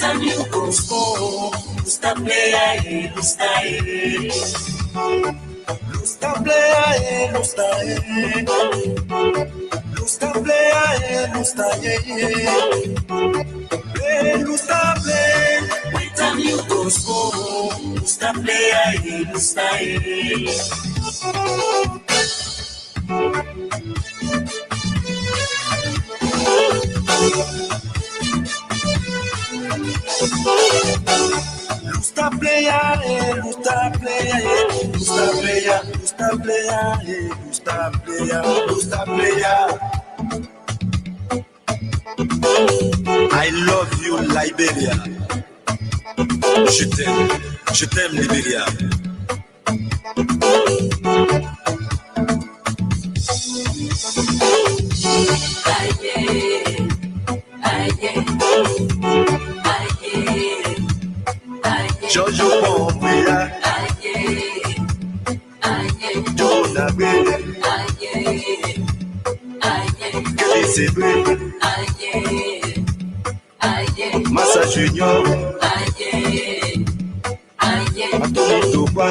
time you go score, Lusta player, Lusta Lusta player, Lusta Lusta player, Lusta Lusta play. Every time you go score, Lusta player, Lusta Lusta player, Lusta player, Lusta player, Lusta player, Lusta player, Lusta player. I love you, Liberia. Je t'aime, Liberia. Jojo Bombia, Jonah Baby, Kelly Massa Junior, Anthony Topa,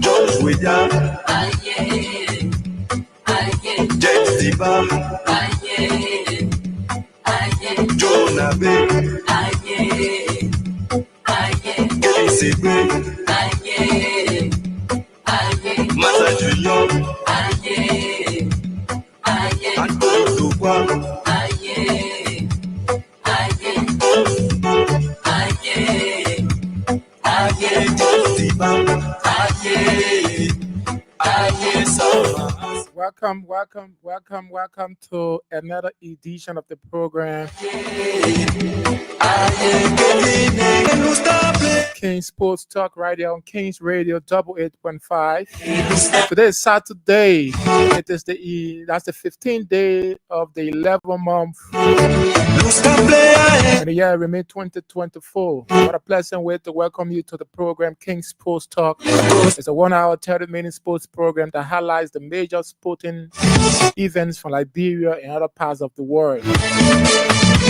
George William, James Diba, Jonah Baby, Kelly Sebre, Massa Junior, Anthony Topa. Welcome to another edition of the program. King's Sports Talk right here on King's Radio 88.5. Today is Saturday. That's the 15th day of the 11th month. And the year remains 2024. What a pleasant way to welcome you to the program King's Sports Talk. It's a 1 hour 30-minute sports program that highlights the major sporting events from Liberia and other parts of the world.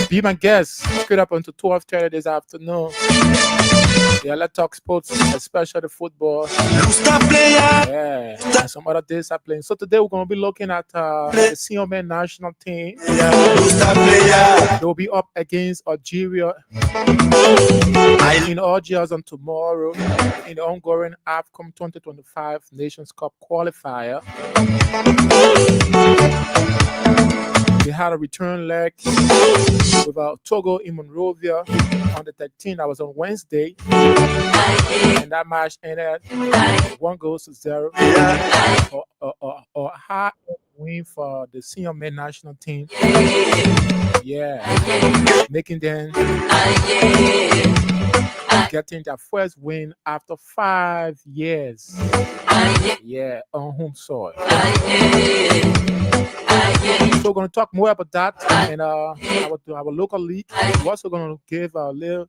Be my guest straight up until 12:30 this afternoon. Yeah, let's talk sports, especially football. Yeah, and some other days are playing. So today we're going to be looking at the senior men national team. They will be up against Algeria in Algiers on tomorrow in the ongoing AFCON 2025 Nations Cup qualifier. They had a return leg with Togo in Monrovia on the 13th. That was on Wednesday. And that match ended 1-0. Or high win for the senior men national team. Yeah. Making them getting their first win after 5 years. Yeah, on home soil. So we're going to talk more about that and our local league. We're also going to give a little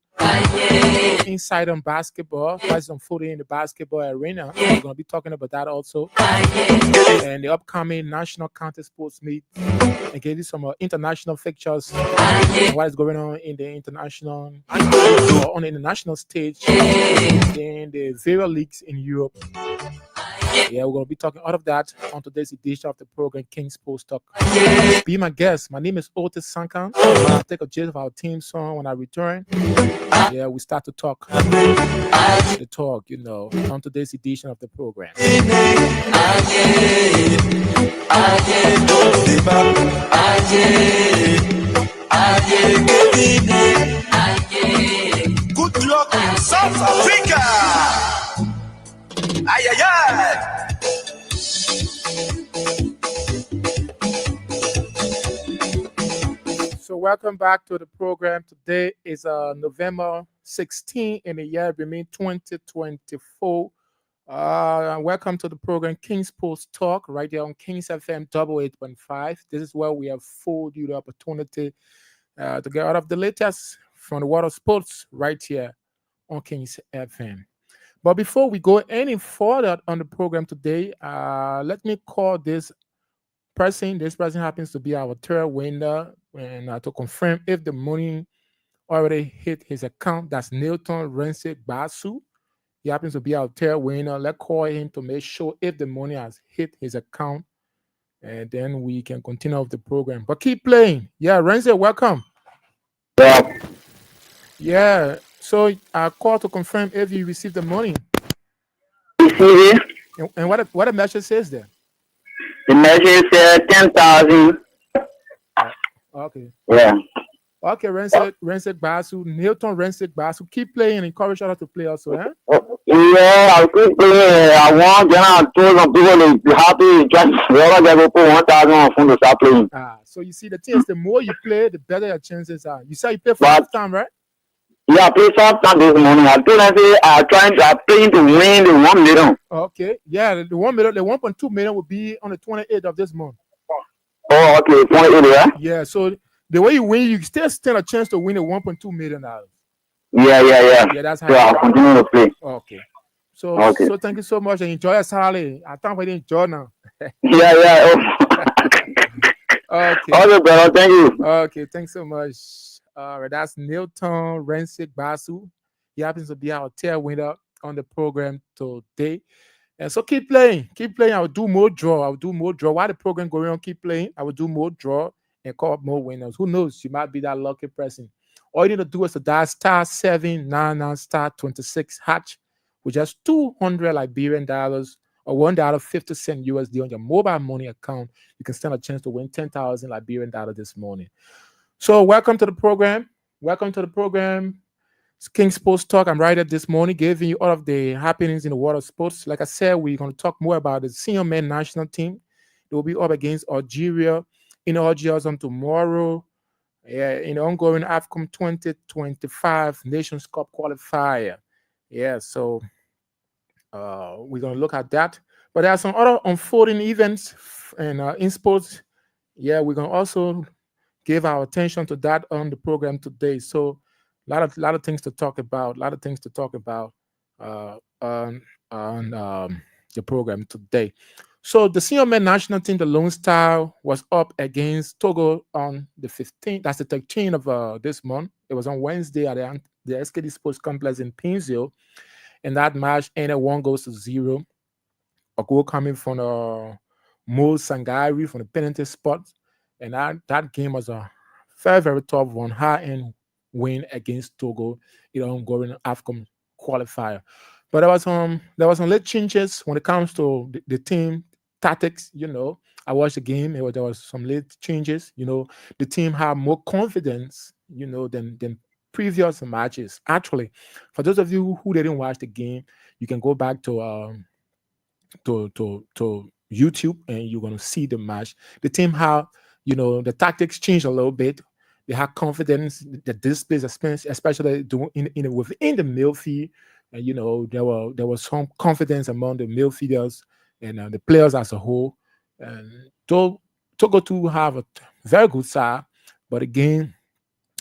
insight on basketball, prices on footing in the basketball arena. We're going to be talking about that also. And the upcoming National County Sports Meet and give you some international fixtures and what is going on in the international or on the international stage in the various leagues in Europe. Yeah, we're going to be talking all of that on today's edition of the program, King's Sports Talk. Be my guest. My name is Otis Sankan. I'll take a gist of our team song when I return. Yeah, we start to talk. The talk, on today's edition of the program. Good luck in South Africa. Ay, ay, ay. So welcome back to the program. Today is November 16 in the year remain 2024. Welcome to the program King's Sports Talk right here on King's FM 88.5. This is where we have afforded you the opportunity to get out of the latest from the world of sports right here on King's FM. But before we go any further on the program today, let me call this person. This person happens to be our third winner And to confirm if the money already hit his account, that's Nilton Rense Basu. He happens to be our tail winner. Let's call him to make sure if the money has hit his account, and then we can continue with the program. But keep playing. Yeah, Rense, welcome. Yeah, Yeah. So I called to confirm if you received the money. you see it? And what the message says there. The message said 10,000. Oh, okay. Yeah. Okay, Renset Basu, Nilton Renset Basu. Keep playing and encourage others to play also, eh? Yeah, I keep playing. I want, then I told some people to be happy. Just whoever they go put 1,000 on phone to start playing. So you see the thing is the more you play, the better your chances are. You say you play But 5 times, right? yeah, I played 5 times this morning. I told them, say, I'm playing to win the 1 million. Okay. Yeah, the 1 million, the 1.2 million will be on the 28th of this month. Oh, okay, 28, yeah? Yeah, so the way you win, you still stand a chance to win the 1.2 million dollars. Yeah. Yeah, that's how So it I'll works. continue to play. Okay. So Okay. so thank you so much and enjoy your salary. I think we enjoy now. Yeah. Okay. Okay, brother, thank you. Okay, thanks so much. All right, that's Nilton Rensick Basu. He happens to be our tier winner on the program today. And so keep playing, keep playing. I will do more draw. I will do more draw. While the program going on, keep playing. I will do more draw and call up more winners. Who knows? You might be that lucky person. All you need to do is to dial *799 *26 hatch with just 200 Liberian dollars or $1.50 USD on your mobile money account. You can stand a chance to win 10,000 Liberian dollars this morning. So welcome to the program. Welcome to the program. It's King Sports Talk. I'm right at this morning, giving you all of the happenings in the world of sports. Like I said, we're going to talk more about the senior men national team. They will be up against Algeria in Algiers on tomorrow. Yeah, in the ongoing AFCON 2025 Nations Cup qualifier. Yeah, so we're going to look at that. But there are some other unfolding events and in sports. Yeah, we're going to also give our attention to that on the program today. So a lot of things to talk about. A lot of things to talk about on the program today. So the senior men national team, the Lone Star, was up against Togo on the 15th. That's the 13th of this month. It was on Wednesday at the SKD Sports Complex in Pinzio, and that match ended 1-0. A goal coming from Mo Sangari from the penalty spot. And that game was a very, very tough one, high-end win against Togo in the ongoing AFCON qualifier. But there was some late changes when it comes to the team tactics. I watched the game. There was some late changes. The team had more confidence. Than previous matches. Actually, for those of you who didn't watch the game, you can go back to YouTube and you're gonna see the match. The team have the tactics changed a little bit. They have confidence. The displays, especially within the midfield, and there was some confidence among the midfielders and the players as a whole. And Togo to have a very good side, but again,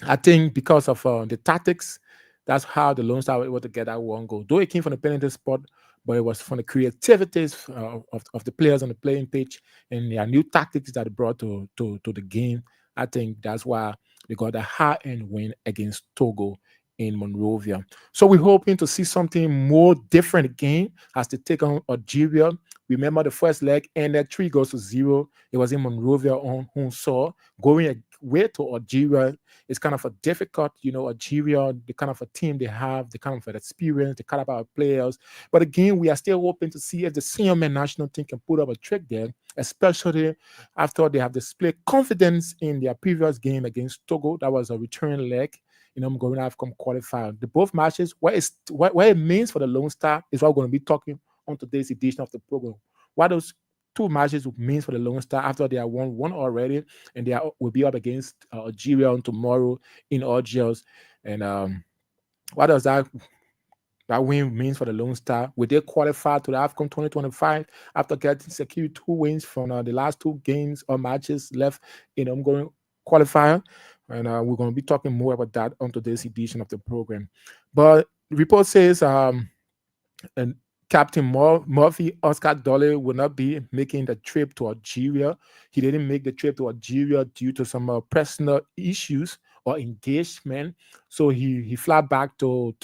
I think because of the tactics, that's how the Lone Star were able to get that one goal. Though it came from the penalty spot, but it was from the creativities of the players on the playing pitch and their new tactics that they brought to the game. I think that's why they got a high-end win against Togo in Monrovia. So we're hoping to see something more different again as they take on Algeria. Remember the first leg ended 3-0. It was in Monrovia on Hunsaw. Going away to Algeria is kind of a difficult, Algeria, the kind of a team they have, the kind of an experience, the kind of players. But again, we are still hoping to see if the senior men national team can put up a trick there, especially after they have displayed confidence in their previous game against Togo. That was a return leg. I'm going to have come qualified. The both matches, what it means for the Lone Star is what we're going to be talking on today's edition of the program. What those two matches means for the Lone Star after they have won one already, and will be up against Algeria on tomorrow in Algiers. And what does that win means for the Lone Star? Will they qualify to the AFCON 2025 after getting secured 2 wins from the last 2 games or matches left in the ongoing qualifier? And we're going to be talking more about that on today's edition of the program. But the report says and Captain Murphy Oscar Dolly will not be making the trip to Algeria. He didn't make the trip to Algeria due to some personal issues or engagement. So he fly back to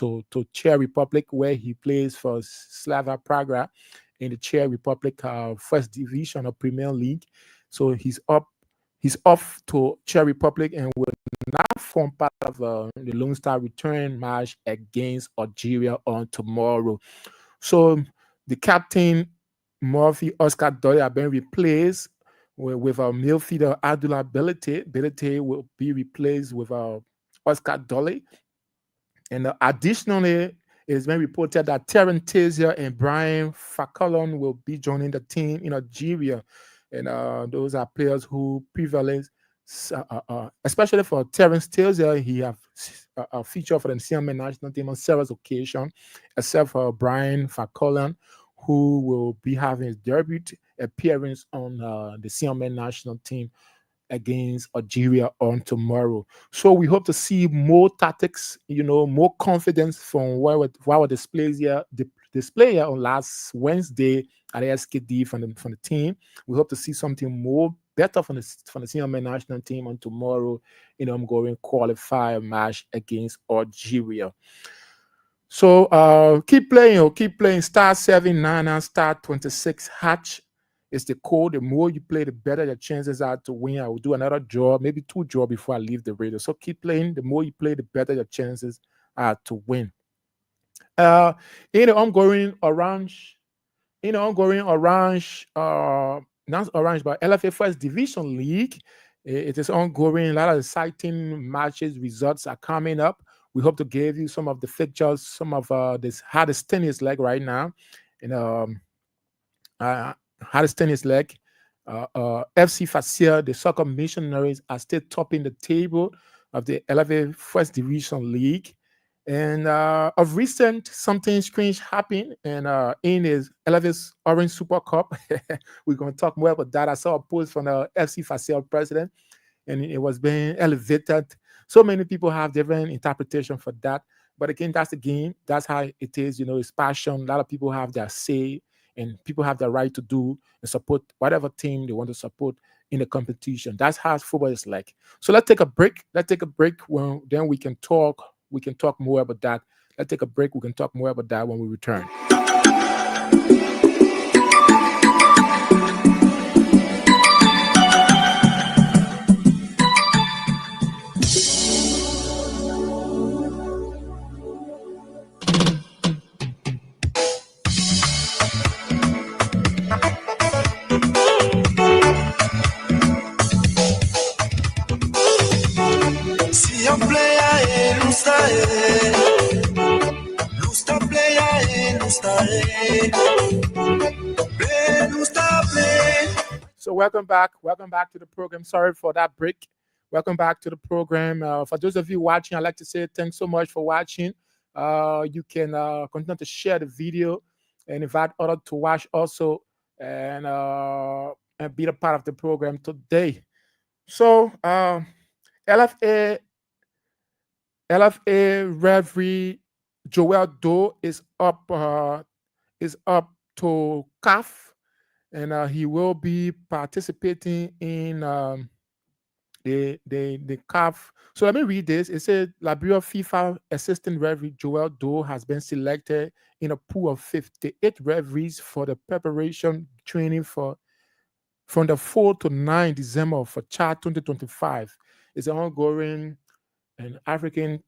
Czech Republic where he plays for Slava Praga in the Czech Republic First Division of Premier League. So he's off to Czech Republic and will not form part of the Lone Star return match against Algeria on tomorrow. So the captain Murphy Oscar Dolly have been replaced with our midfielder Abdullah Belete. Belete will be replaced with Oscar Dolly. And additionally, it's been reported that Terence Tazier and Brian Facolon will be joining the team in Algeria. And those are players who previously, especially for Terence Tazier, he have a feature for the CMA national team on several occasions, except for Brian Facolon, who will be having his debut appearance on the CMA national team against Algeria on tomorrow. So we hope to see more tactics, more confidence from what displays here, display here on last Wednesday at the SKD from the team. We hope to see something more better from the CMA national team on tomorrow in ongoing qualifier match against Algeria. So keep playing. Star 799, star 26 hatch is the code. The more you play, the better your chances are to win. I will do another draw, maybe 2 draw before I leave the radio. So keep playing. The more you play, the better your chances are to win. In the ongoing orange, not orange, but LFA First Division League, it is ongoing. A lot of exciting matches, results are coming up. We hope to give you some of the fixtures, some of this hardest tennis leg right now. And hardest tennis leg. FC Facile, the soccer missionaries, are still topping the table of the LFA First Division League. And of recent, something strange happened, and in his LFA's Orange Super Cup, we're going to talk more about that. I saw a post from the FC Facile president, and it was being elevated. So many people have different interpretation for that. But again, that's the game. That's how it is. It's passion. A lot of people have their say, and people have the right to do and support whatever team they want to support in the competition. That's how football is like. So let's take a break. Then we can talk. We can talk more about that. Let's take a break. We can talk more about that when we return. So welcome back to the program. Sorry for that break. Welcome back to the program. For those of you watching, I'd like to say thanks so much for watching. You can continue to share the video and invite others to watch also, and be a part of the program today. So LFA referee Joel Doe is up to CAF, and he will be participating in the CAF. So let me read this. It said Liberia FIFA assistant referee Joel Doe has been selected in a pool of 58 referees for the preparation training from the 4 to 9 December for Chad 2025. It's an ongoing and African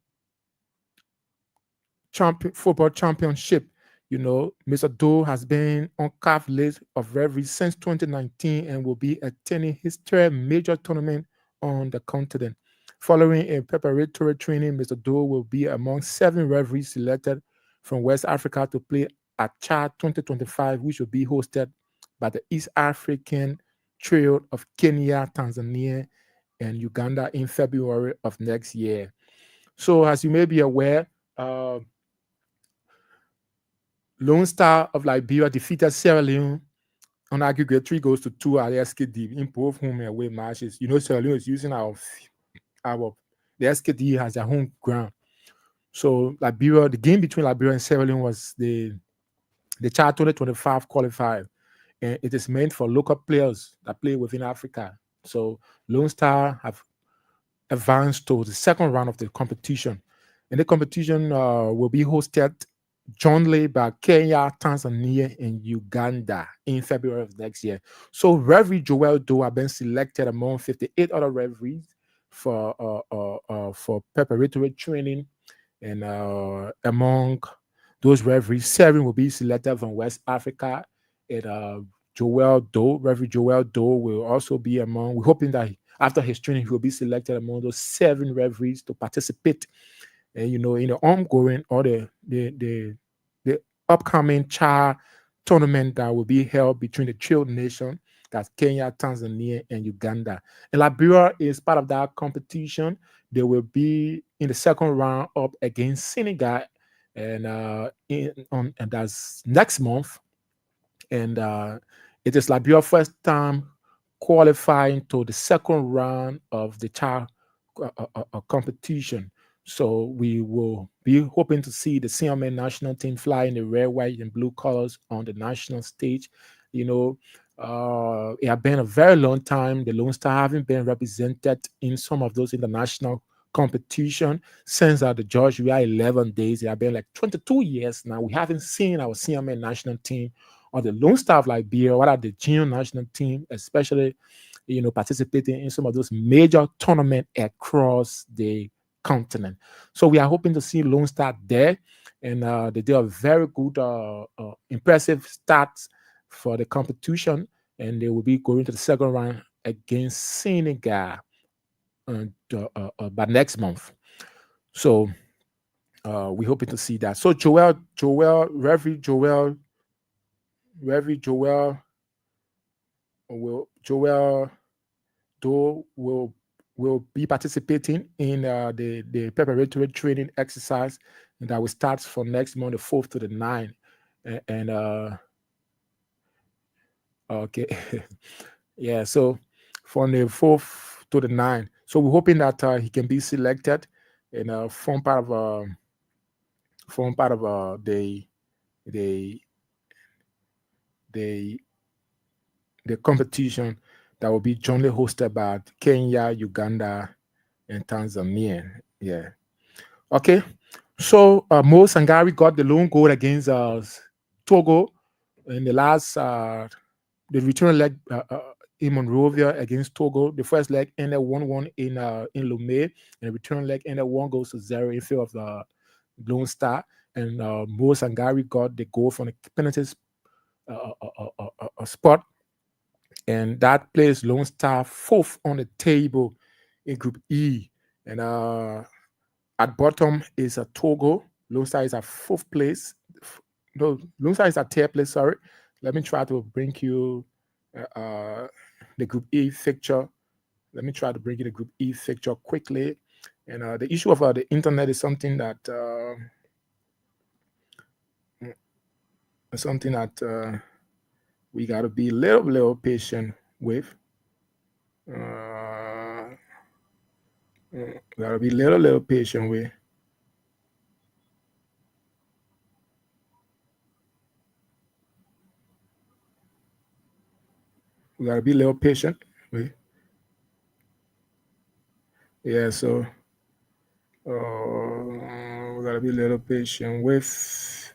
football championship. Mr. Doe has been on CAF list of referees since 2019 and will be attending his third major tournament on the continent. Following a preparatory training, Mr. Doe will be among 7 referees selected from West Africa to play at Chad 2025, which will be hosted by the East African Trio of Kenya, Tanzania, and Uganda in February of next year. So, as you may be aware, Lone Star of Liberia defeated Sierra Leone on aggregate 3-2 at the SKD in both home and away matches. Sierra Leone is using the SKD as their home ground. So the game between Liberia and Sierra Leone was the The Chad 2025 qualifier, and it is meant for local players that play within Africa. So Lone Star have advanced to the second round of the competition. And the competition will be hosted jointly by Kenya, Tanzania, and Uganda in February of next year. So Referee Joel Doe have been selected among 58 other referees for preparatory training, and among those referees, 7 will be selected from West Africa. And Joel Doe, Referee Joel Doe, will also be among. We're hoping that after his training, he will be selected among those 7 referees to participate, and in the ongoing or the upcoming CHA tournament that will be held between the trio nation, that's Kenya, Tanzania, and Uganda. And Liberia is part of that competition. They will be in the second round up against Senegal, and and that's next month. And it is Liberia's first time qualifying to the second round of the CHA competition. So we will be hoping to see the CMA national team fly in the red, white, and blue colors on the national stage. It has been a very long time. The Lone Star haven't been represented in some of those international competition since the George we are 11 days. It has been like 22 years now. We haven't seen our CMA national team or the Lone Star of Liberia, what are the junior national team, especially participating in some of those major tournaments across the continent. So we are hoping to see Lone Star there, and they did a very good, impressive start for the competition, and they will be going to the second round against Senegal by next month. So we're hoping to see that. So Reverend Joel Doe will be participating in the preparatory training exercise that will start from next month, the 4th to the 9th. And okay, yeah, so from the 4th to the 9th. So we're hoping that he can be selected and form part of the the the competition that will be jointly hosted by Kenya, Uganda, and Tanzania. Yeah. Okay. So Mo Sangari got the lone goal against Togo in the last the return leg in Monrovia against Togo. The first leg ended 1-1 in Lomé, and the return leg ended 1-0 in favor of the Lone Star. And Mo Sangari got the goal from the penalty spot, and that places Lone Star 4th on the table in Group E. And at bottom is a Togo. Lone Star is at 4th place. No, Lone Star is at 3rd place. Sorry. Let me try to bring you the Group E fixture. Let me try to bring you the Group E fixture quickly. And the issue of the internet is something that we got to be a little patient with. Gotta be little patient with. We gotta be a little patient with. Yeah, so we gotta be a little patient with.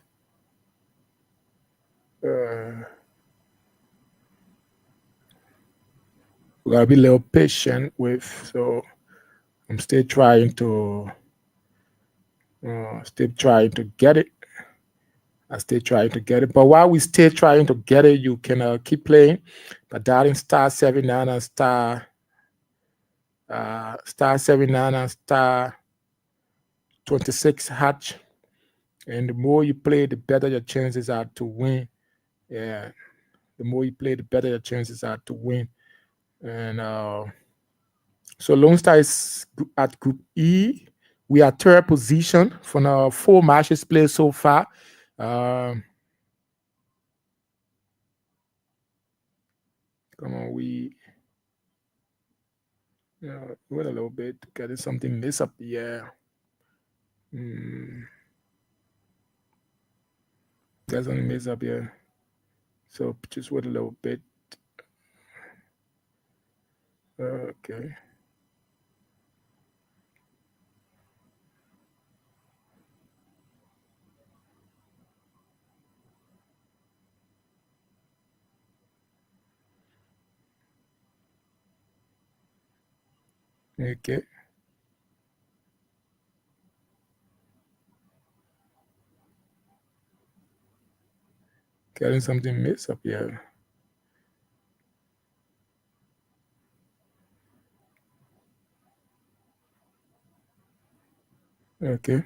We gotta be a little patient with. So I'm still trying to get it. I still trying to get it. But while we still trying to get it, you can keep playing by dialing *79 and *79 and *26#. And the more you play, the better your chances are to win. Yeah, the more you play, the better your chances are to win. And so Lone Star is at Group E. We are 3rd position for now 4 matches played so far. Come on, we wait a little bit, getting something messed up. Yeah. That's only mess up here. So just wait a little bit. Okay. Okay. Getting something messed up here. Okay.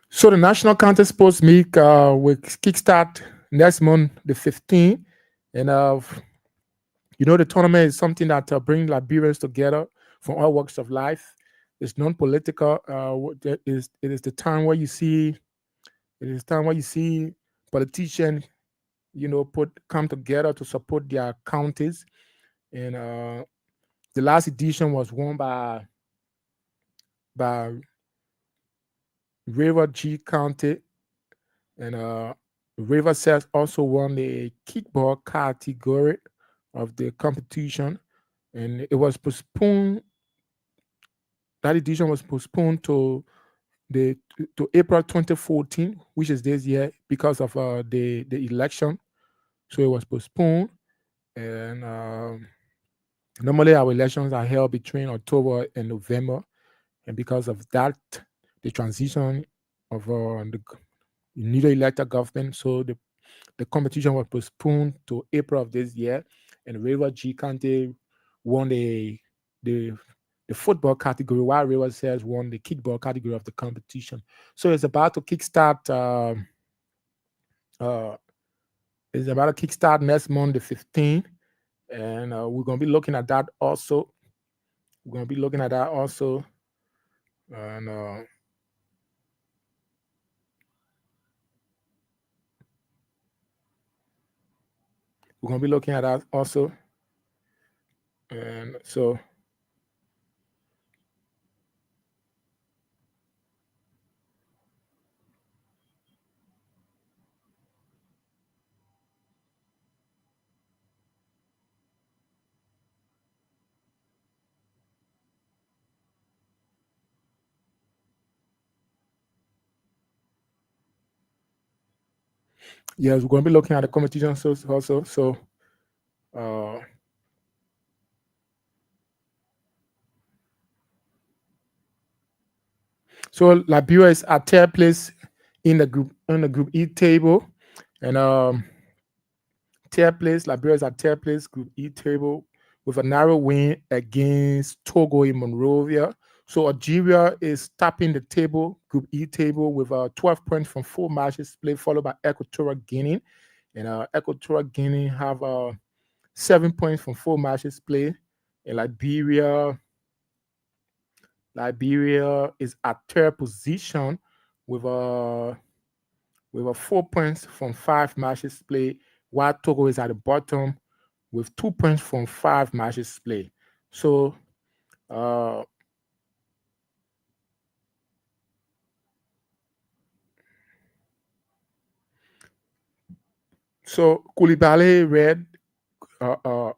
So the National Counter Sports Meet will kickstart next month, the 15th. And the tournament is something that brings Liberians together from all walks of life. It's non-political. It is the time where you see politicians, put come together to support their counties. And the last edition was won by River G County, and River Cells also won the kickball category of the competition, and it was postponed. That edition was postponed the to April 2014, which is this year because of the election. So it was postponed, and normally our elections are held between October and November, and because of that, the transition of the newly elected government, so the competition was postponed to April of this year, and River G County won the the football category, while River Cells won the kickball category of the competition. So uh, it's about to kickstart next month, the 15th, and we're gonna be looking at that also. We're gonna be looking at that also, and we're gonna be looking at that also, and so yes, we're gonna be looking at the competition also. Uh, so Liberia is at third place in the Group E table, and third place Liberia is at third place Group E table with a narrow win against Togo in Monrovia. So Algeria is topping the table, Group E table, with 12 points from 4 matches played, followed by Equatorial Guinea, and Equatorial Guinea have 7 points from 4 matches played, and Liberia is at third position with a 4 points from 5 matches played, while Togo is at the bottom with 2 points from 5 matches played. So uh, Koulibaly read uh, uh,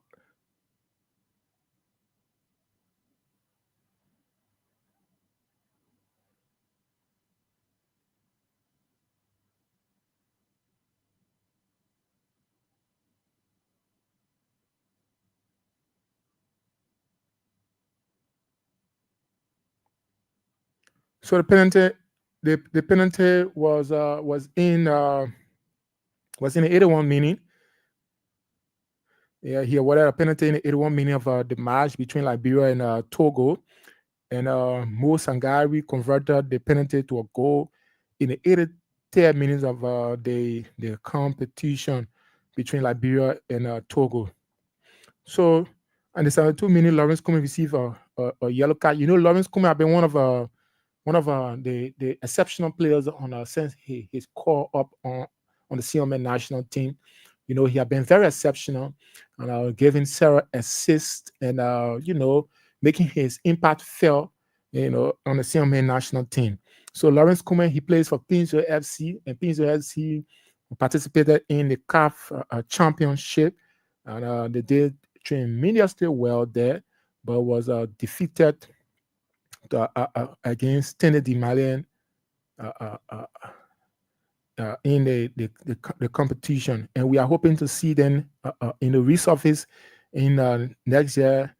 so the penalty was in the 81 minute. Yeah, he awarded a penalty in the 81 minute of the match between Liberia and Togo, and Mo Sangari converted the penalty to a goal in the 83rd minutes of the competition between Liberia and Togo. So, and the 72 minute, Lawrence Kume received a yellow card. Lawrence Kume have been one of the exceptional players on since his call up on the CMN national team. He had been very exceptional, and giving Sarah assist, and making his impact felt, on the CMN national team. So Lawrence Kuman, he plays for Pinzo FC, and Pinzo FC participated in the CAF championship, and they did tremendously well there, but was defeated against Tennessee Malian uh, uh, uh, in the competition, and we are hoping to see them in the resurface in next year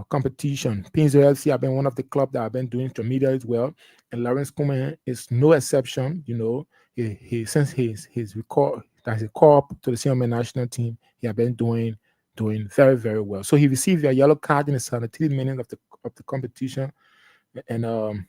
competition. Pinzo FC have been one of the clubs that have been doing tremendously well, and Lawrence Kuman is no exception. You know, he since his record that's a call up to the senior national team, he have been doing very very well. So he received a yellow card in the 73 minutes of the competition, and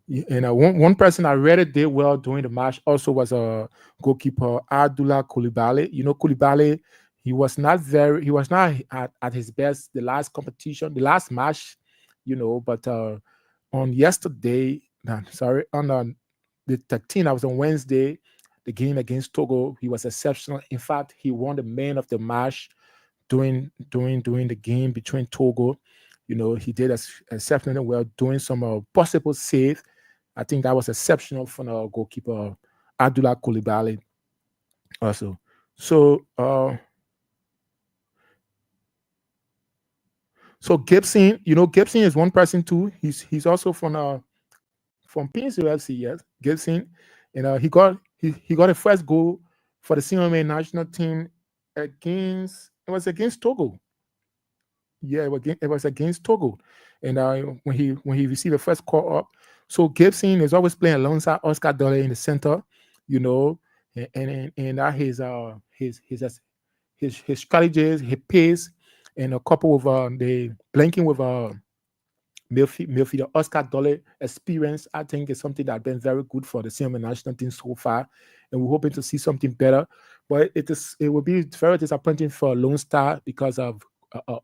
one person I really did well during the match also was a goalkeeper Abdullah Koulibaly. You know, Koulibaly, he was not at his best the last competition, the last match, you know, but on yesterday, no, sorry, on the 13th, I was on Wednesday, the game against Togo, he was exceptional. In fact, he won the man of the match during the game between Togo. You know, he did exceptionally well, doing some possible save. I think that was exceptional from our goalkeeper Abdullah Koulibaly also. So so Gibson, you know, Gibson is one person too. He's also from PNC FC, yes, Gibson. And he got a first goal for the senior men national team against against Togo. Yeah, it was against Togo, and when he received the first call up, so Gibson is always playing alongside Oscar Dole in the center, you know, and that his strategies, his pace, and a couple of the blinking with midfielder Oscar Dole experience, I think is something that's been very good for the senior national team so far, and we're hoping to see something better. But it will be very disappointing for Lone Star because of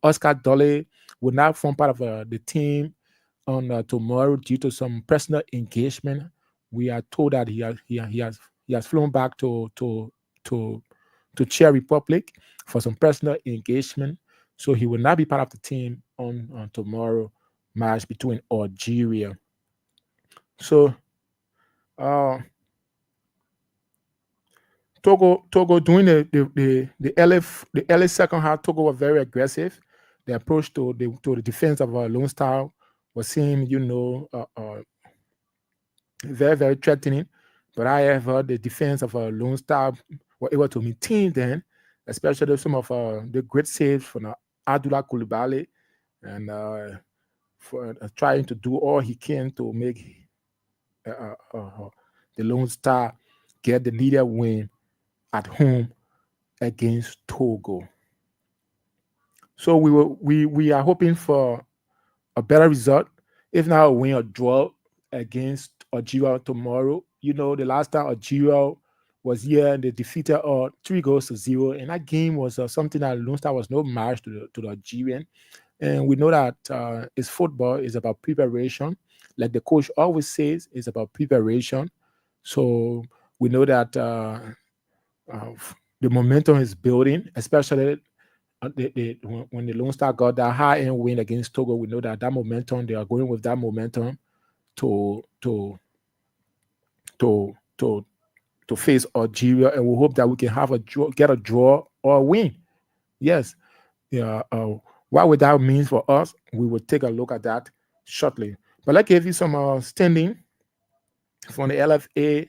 Oscar Dole will not form part of the team on tomorrow due to some personal engagement. We are told that he has flown back to to Czech Republic for some personal engagement, so he will not be part of the team on tomorrow match between Algeria. So uh, Togo during the early second half, Togo were very aggressive. The approach to the defense of Lone Star was seen, you know, very very threatening. But however, the defense of Lone Star were able to maintain them, especially some of the great saves from Abdullah Koulibaly and for trying to do all he can to make uh, uh, uh, the Lone Star get the leader win at home against Togo. So we are hoping for a better result, if not a win or draw against Algeria tomorrow. You know, the last time Algeria was here, they defeated 3 goals to 0, and that game was something that Lone Star was no match to the Algerian. And we know that it's football is about preparation. Like the coach always says, it's about preparation. So we know that uh, the momentum is building, especially when the Lone Star got that high end win against Togo. We know that that momentum, they are going with that momentum to to to to to face Algeria, and we hope that we can have a draw, get a draw or a win. Yes, yeah. What would that mean for us? We will take a look at that shortly. But let's give you some standing from the LFA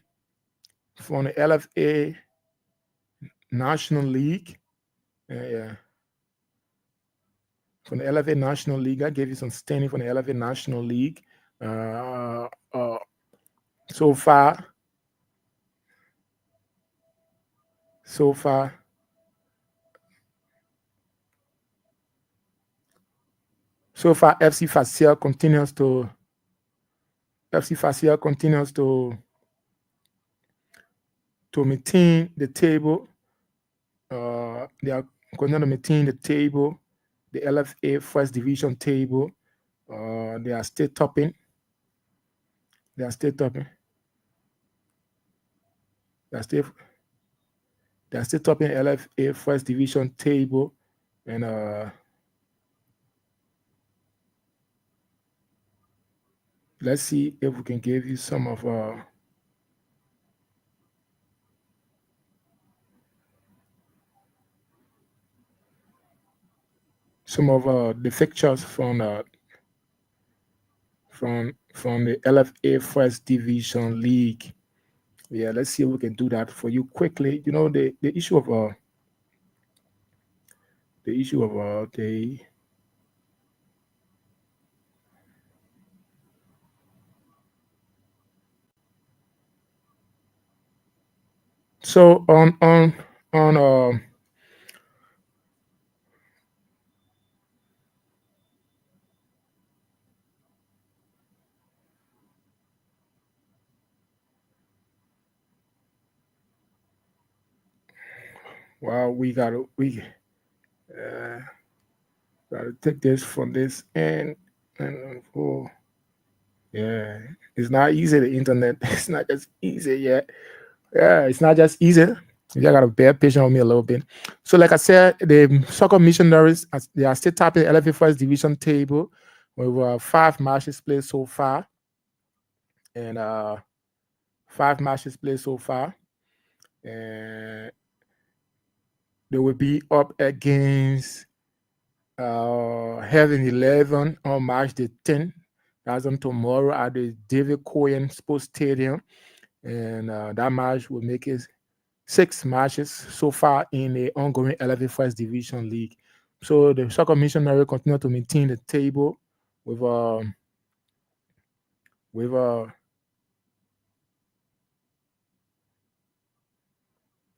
National League. Yeah, from the LFA National League. I gave you some standing from the LFA National League. Uh, uh, so far, so far, so far, FC Facile continues to maintain the table. They are continuing to maintain the table, the LFA First Division table. They are still topping. They are still topping. They are still they are still topping LFA First Division table, and let's see if we can give you some of some of the fixtures from the LFA First Division League. Yeah, let's see if we can do that for you quickly. You know, the issue of the so on well, uh, gotta take this from this and oh yeah, it's not easy. The internet, it's not just easy yet. Yeah, it's not just easy. You gotta bear patient with me a little bit. So, like I said, the soccer missionaries they are still tapping the LFA First Division table with 5 matches played so far, and 5 matches played so far, and they will be up against Heaven 11 on March the 10th. That's on tomorrow at the David Cohen Sports Stadium, and that match will make it 6 matches so far in the ongoing 11 First Division League. So the soccer missionary continue to maintain the table with with uh,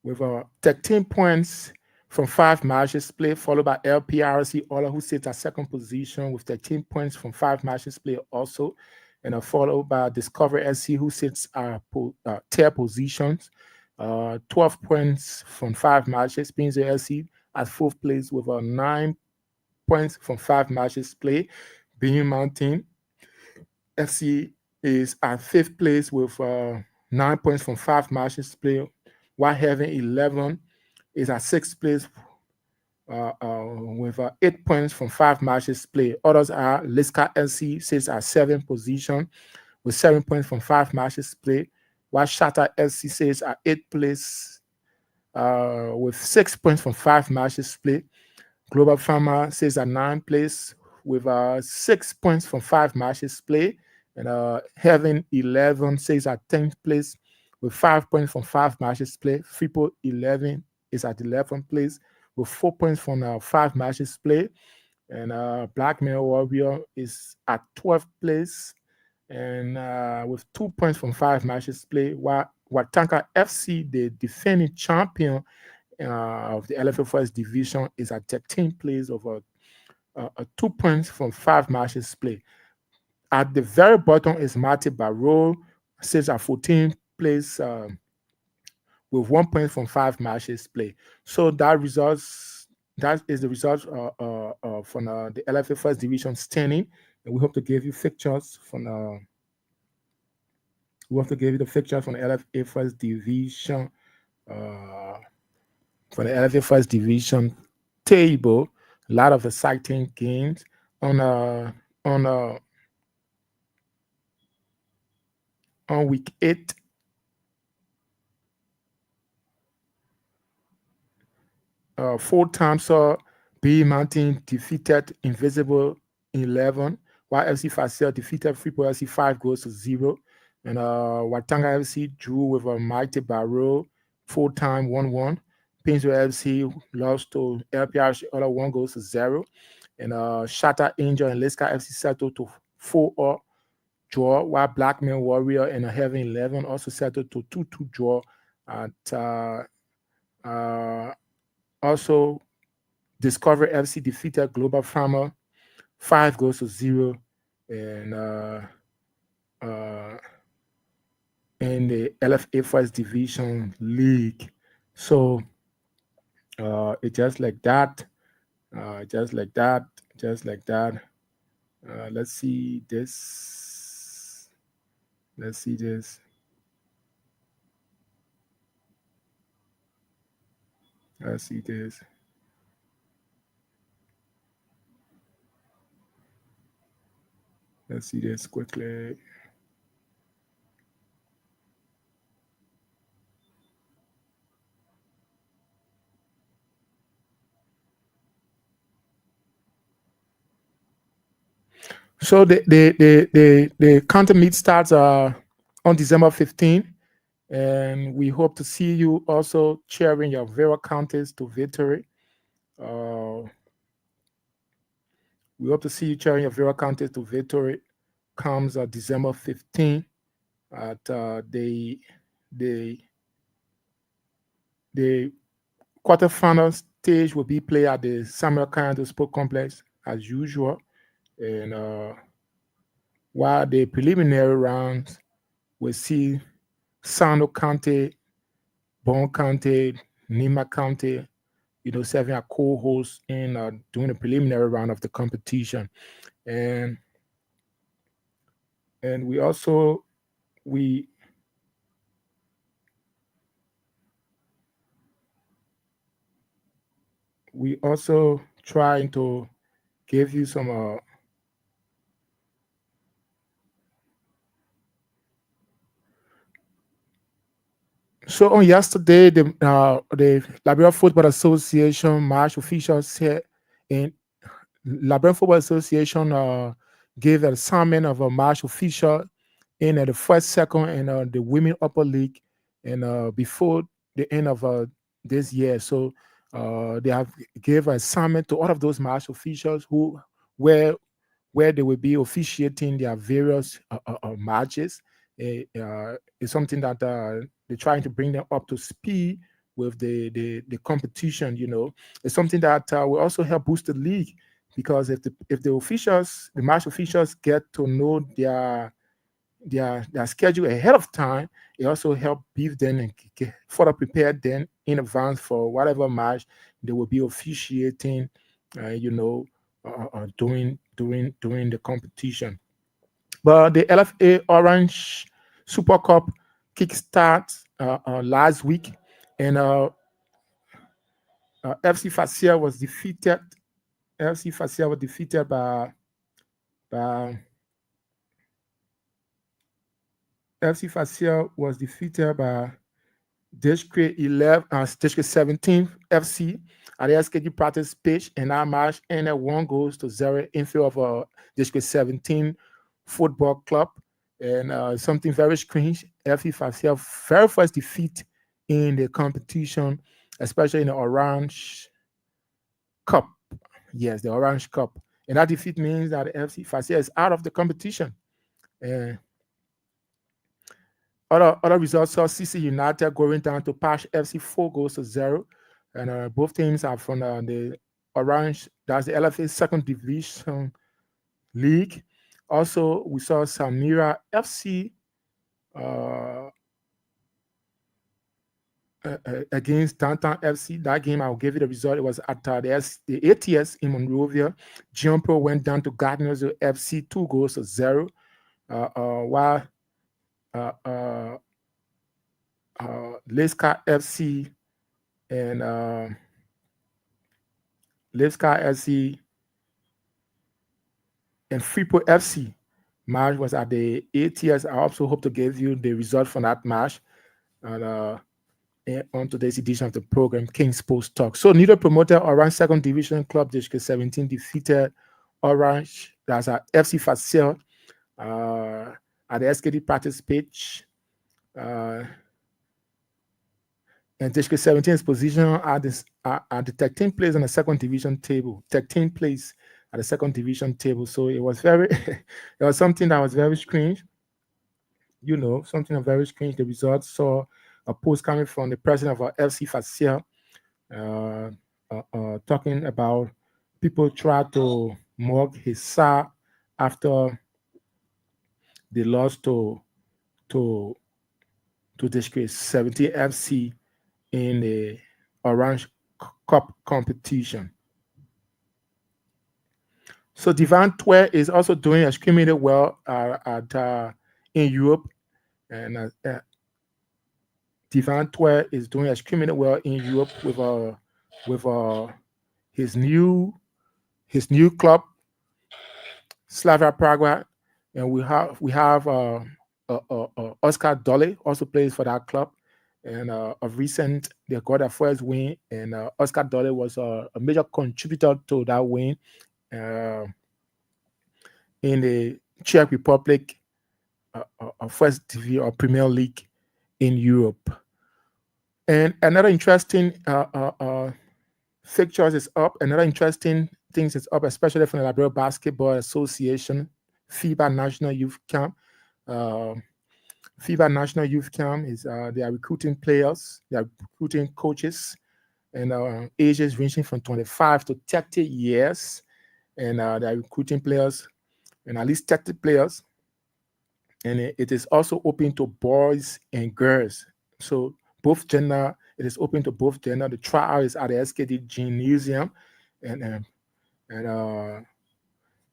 with 13 points from 5 matches played, followed by LPRC Ola, who sits at second position with 13 points from 5 matches played also, and followed by Discover SC, who sits at third positions, 12 points from 5 matches. Pinzo SC at fourth place with 9 points from 5 matches played. Being Mountain FC is at fifth place with 9 points from 5 matches played, while Heaven 11 is at sixth place with 8 points from 5 matches played. Others are Liska LC sits at seventh position with 7 points from 5 matches played, while Shatter LC sits at eighth place with 6 points from 5 matches played. Global Farmer says at ninth place with 6 points from 5 matches played. And Heaven 11 says at 10th place with 5 points from 5 matches played. Freeport 11 is at 11th place with 4 points from 5 matches played. And Black Male Warrior is at 12th place and with 2 points from 5 matches played. While Watanka FC, the defending champion of the LFA First Division, is at 13th place of 2 points from 5 matches played. At the very bottom is Marty Barrow, sits at 14th place with 1 point from 5 matches played. So that is the results from the LFA First Division standing, and we hope to give you fixtures from we have to give you the fixtures from the LFA First Division for the LFA First Division table. A lot of exciting games on on uh, on week 8. Four times B Mountain defeated Invisible 11, while FC Facel defeated Freeport FC 5 goals to 0. And Watanga FC drew with a Mighty Barrow 4-time 1-1. Painesville FC lost to LPR other 1 goals to 0. And Shatter Angel and Liska FC settled to 4 draw, while Blackman Warrior and Heaven 11 also settled to 2-2 draw at also Discover FC defeated Global Farmer 5 goals to 0 and uh, in the LFA First Division League. So it's just like that, just like that, just like that. Let's see this. Let's see this. Let's see this. Let's see this quickly. So the counter meet starts on December 15th, and we hope to see you also cheering your Vera counties to victory. Uh, we hope to see you cheering your Vera counties to victory. Comes December 15th at the the quarterfinal stage will be played at the Samuel Kayando Sport Complex as usual, and while the preliminary rounds will see Sano County, Bon County, Nima County, serving a co-host in doing the preliminary round of the competition, and we also we we also trying to give you some. So on yesterday, the Liberia Football Association match officials said in Liberia Football Association gave an assignment of a match official in the first, second, and the Women Upper League, and before the end of this year. So they have gave an assignment to all of those match officials who were where they will be officiating their various matches. It's something that they're trying to bring them up to speed with the competition. It's something that will also help boost the league, because if the officials, the match officials, get to know their schedule ahead of time, it also help beef them and get further prepared then in advance for whatever match they will be officiating. During the competition. But the LFA Orange Super Cup kickstarts last week, and FC Facia was defeated. FC Facia was defeated by FC Facia was defeated by District 11, District 17 FC at the SKG practice pitch, and that match ended 1-0 in favor of District 17 Football Club. And something very strange, FC Facia very first defeat in the competition, especially in the Orange Cup. Yes, the Orange Cup. And that defeat means that FC Facia is out of the competition. And other results saw CC United going down to Pash FC 4-0, and both teams are from the Orange. That's the LFA Second Division League. Also, we saw Samira FC against Downtown FC. That game, I'll give you the result. It was at the ATS in Monrovia. Jumper went down to Gardner's FC 2-0, while Leska FC and Leska FC and Freeport FC match was at the ATS. I also hope to give you the result from that match on today's edition of the program, King's Post Talk. So, neither promoter Orange Second Division Club District 17 defeated Orange, that's at FC Facile at the SKD practice pitch. And District 17's position at the 13th place on the second division table. 13th place at the second division table. So it was very, it was something that was very strange. Something very strange. The results saw a post coming from the president of our FC Facia talking about people try to mock his SAR after they lost to District 17 FC in the Orange Cup competition. So Divan Twe is also doing extremely well in Europe, and Divan Twe is doing extremely well in Europe with his new club, Slavia Prague, and we have Oscar Dolly also plays for that club. And of recent, they got their first win, and Oscar Dolly was a major contributor to that win. in the Czech Republic, first division or Premier League in Europe. And another interesting fixtures is up. Another interesting things is up, especially from the Liberia Basketball Association, FIBA National Youth Camp. Uh, FIBA National Youth Camp is they are recruiting players, they are recruiting coaches, and ages ranging from 25 to 30 years, and they are recruiting players, and at least 30 players, and it is also open to boys and girls. So both gender, it is open to both gender. The trial is at the SKD Gymnasium, and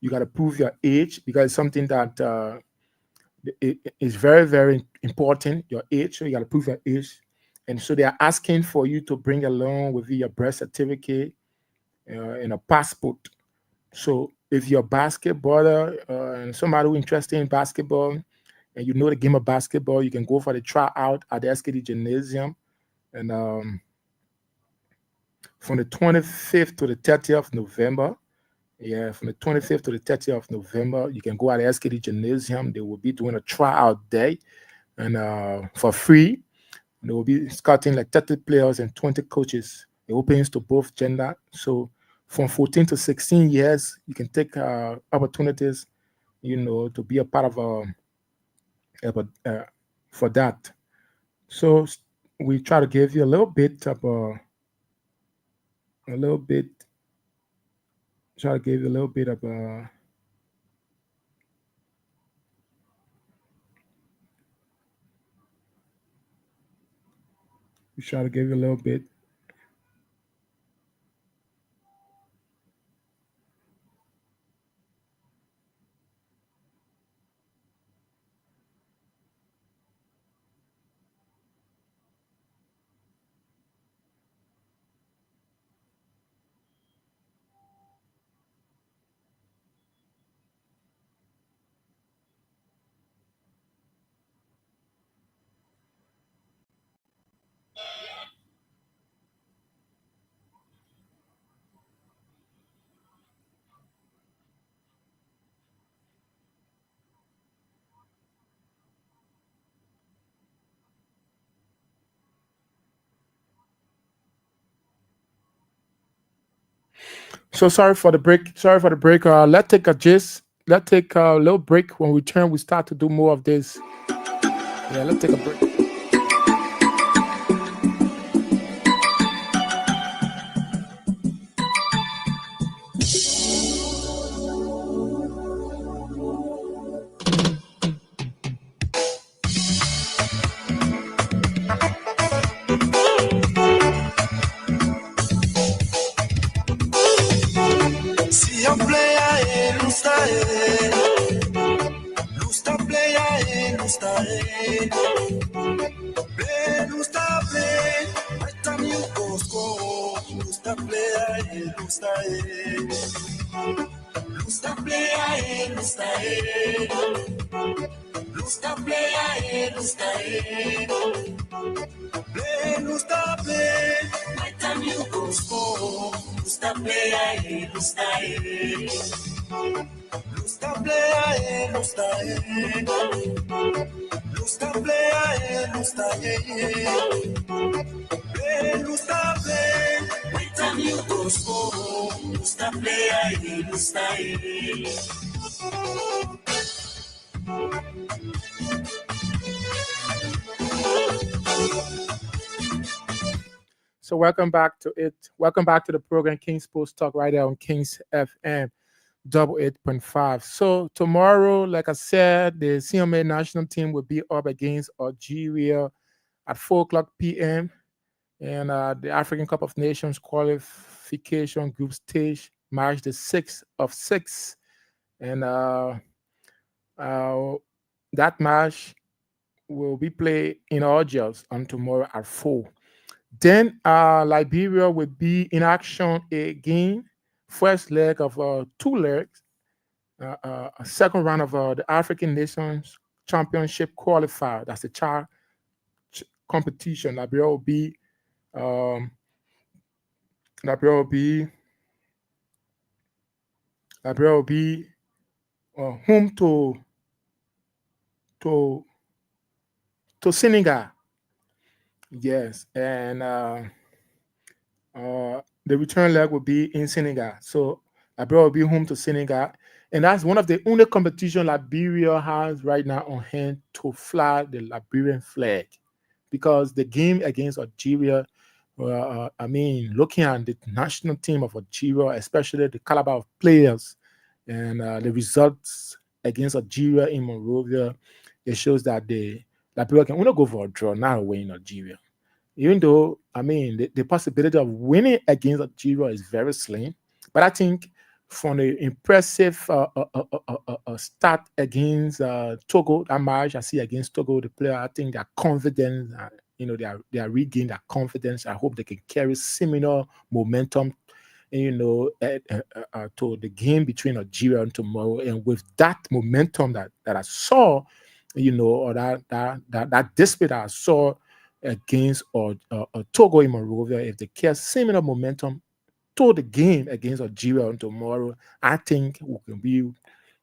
you got to prove your age because it's something that it is very very important. Your age, so you got to prove your age, and so they are asking for you to bring along with you your birth certificate and a passport. So if you're a basketballer and somebody who's interested in basketball and you know the game of basketball, you can go for the tryout at the SKD Gymnasium. And from the 25th to the 30th of November, yeah, from the 25th to the 30th of November, you can go at the SKD Gymnasium. They will be doing a tryout day and for free. They will be scouting like 30 players and 20 coaches. It opens to both gender. So from 14 to 16 years, you can take opportunities, to be a part of for that. So we try to give you a little bit of a little bit, try to give you a little bit of we try to give you a little bit. So sorry for the break. Sorry for the break. Let's take a gist. Let's take a little break. When we return, we start to do more of this. Yeah, let's take a break. Si a player lusta lusta player lusta play lusta play esta mi cosco lusta player lusta player lusta player play lusta play esta mi cosco lusta player lusta play lusta play lusta play esta mi cosco lusta play So welcome back to it. Welcome back to the program King's Post Talk right there on King's FM 88.5. So tomorrow, like I said, the CMA national team will be up against Algeria at 4 o'clock p.m. And the African Cup of Nations qualification group stage, March the 6th of 6. And uh, that match will be played in Algiers on tomorrow at 4. Then Liberia will be in action again. First leg of 2 legs, a second round of the African Nations Championship qualifier. That's the competition. Um, Liberia will be home to to Senegal. Yes, and the return leg will be in Senegal. So Liberia will be home to Senegal. And that's one of the only competition Liberia has right now on hand to fly the Liberian flag. Because the game against Algeria, I mean, looking at the national team of Algeria, especially the caliber of players and the results against Algeria in Monrovia, it shows that the Liberia can only go for a draw, not a win in Algeria. Even though, I mean, the possibility of winning against Algeria is very slim, but I think from the impressive start against Togo, that match I see against Togo, the player, I think they're confident, they are regained their confidence. I hope they can carry similar momentum, to the game between Algeria and tomorrow. And with that momentum that I saw, or that display that I saw against or Togo in Monrovia, if they carry similar momentum to the game against Algeria on tomorrow, I think we can be,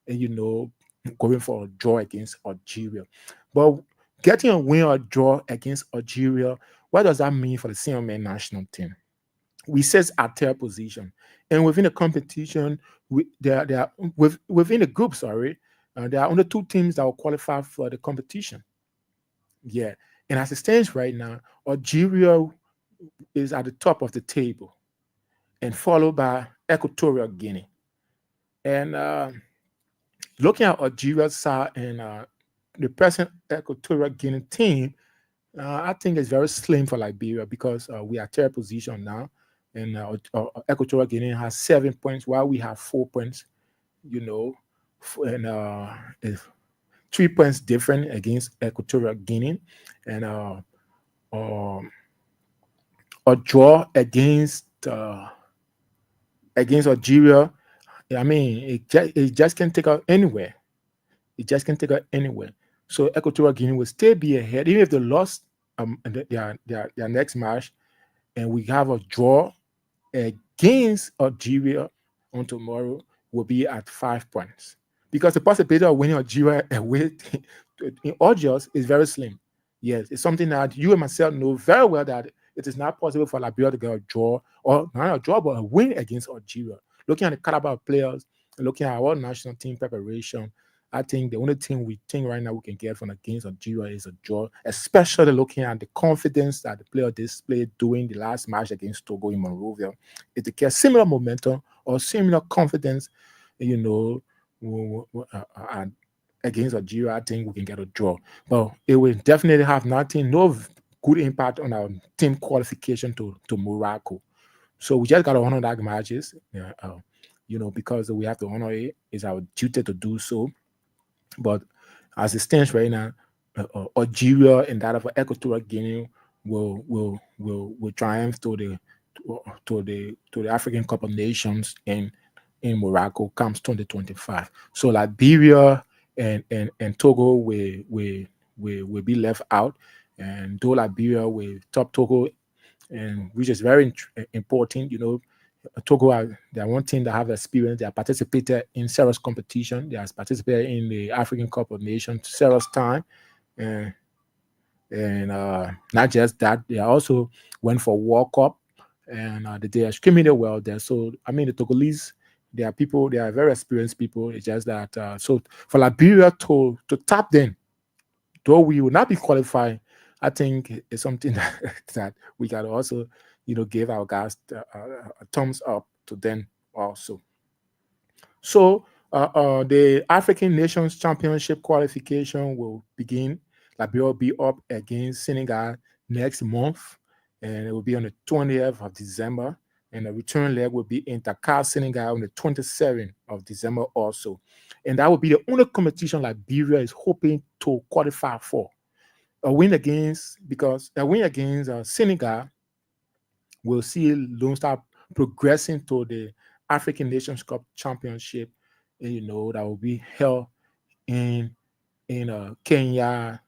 you know, going for a draw against Algeria. But getting a win or draw against Algeria, what does that mean for the senior men national team? We set our third position, and within the competition, there are within the group. Sorry, there are only two teams that will qualify for the competition. Yeah, and as it stands right now, Algeria is at the top of the table, and followed by Equatorial Guinea. And looking at Algeria's side and the present Equatorial Guinea team, I think it's very slim for Liberia because we are third position now, and Equatorial Guinea has 7 points while we have 4 points. You know, and it's 3 points different against Equatorial Guinea, and um, a draw against Algeria. I mean, it just can take out anywhere. It just can take out anywhere. So Equatorial Guinea will still be ahead, even if they lost their next match, and we have a draw against Algeria on tomorrow, will be at 5 points. Because the possibility of winning Algeria away in Algiers is very slim. Yes, it's something that you and myself know very well that it is not possible for Liberia to get a draw, or not a draw, but a win against Algeria. Looking at the caliber of players, looking at our national team preparation, I think the only thing we think right now we can get from against Algeria is a draw, especially looking at the confidence that the player displayed during the last match against Togo in Monrovia. If they get similar momentum or similar confidence, you know, against Algeria, I think we can get a draw. But it will definitely have no good impact on our team qualification to Morocco. So we just got to honor that matches, because we have to honor it. It's our duty to do so. But as it stands right now, Algeria and that of Equatorial Guinea will triumph to the African Cup of Nations in Morocco comes 2025. So Liberia and Togo will be left out, and though Liberia will top Togo, and which is very important. Togo they are one team that have experience. They have participated in serious competition. They have participated in the African Cup of Nations serious time, and not just that, they also went for World Cup, and they did extremely well there. So I mean, the Togolese, they are people. They are very experienced people. It's just that so for Liberia to tap them, though we will not be qualifying, I think it's something that we can also, give our guys a thumbs up to them also. So the African Nations Championship qualification will begin. Liberia will be up against Senegal next month, and it will be on the 20th of December. And the return leg will be in Dakar, Senegal on the 27th of December also. And that will be the only competition Liberia is hoping to qualify for. Because a win against Senegal will see Lone Star progressing to the African Nations Cup Championship, and that will be held in Kenya,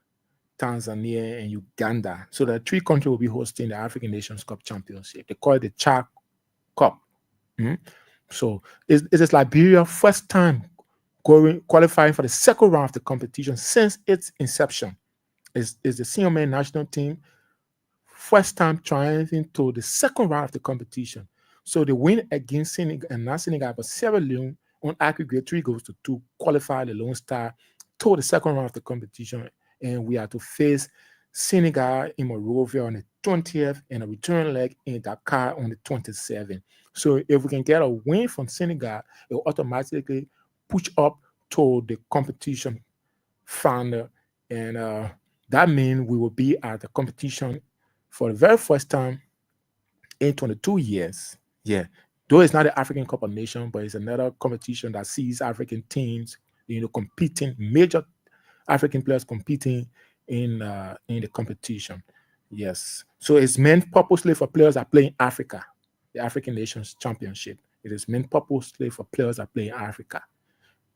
Tanzania, and Uganda. So the three countries will be hosting the African Nations Cup Championship. They call it the Cup. Mhm. So it is Liberia's first time qualifying for the second round of the competition since its inception. Is the senior men national team first time triumphing to the second round of the competition. So the win against Senegal and not Senegal, but Sierra Leone on aggregate 3 goals to 2 qualify the Lone Star to the second round of the competition. And we are to face Senegal in Monrovia on the 20th and a return leg in Dakar on the 27th. So if we can get a win from Senegal, it will automatically push up to the competition final. And that means we will be at the competition for the very first time in 22 years. Yeah. Though it's not the African Cup of Nations, but it's another competition that sees African teams, competing, major African players competing in the competition. Yes. So it's meant purposely for players that play in Africa, the African Nations Championship. It is meant purposely for players that play in Africa.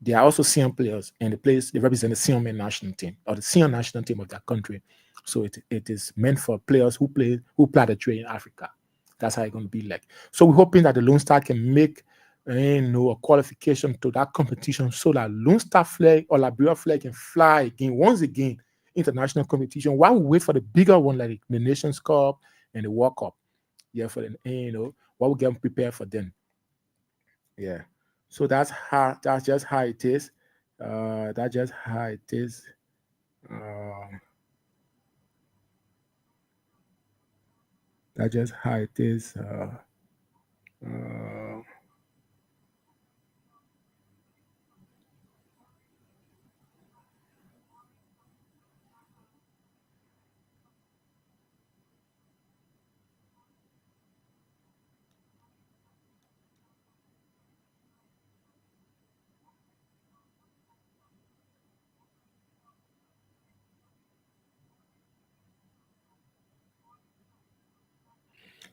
They are also senior players, and they represent the senior men national team or the senior national team of that country. So it is meant for players who play the trade in Africa. That's how it's going to be like. So we're hoping that the Lone Star can make a qualification to that competition so that Lone Star flag or Liberia flag can fly again once again international competition while we wait for the bigger one like the Nations Cup and the World Cup. Yeah, for the while we get prepared for them. Yeah. So that's just how it is. That's just how it is. Uh, that's just how it is. Uh,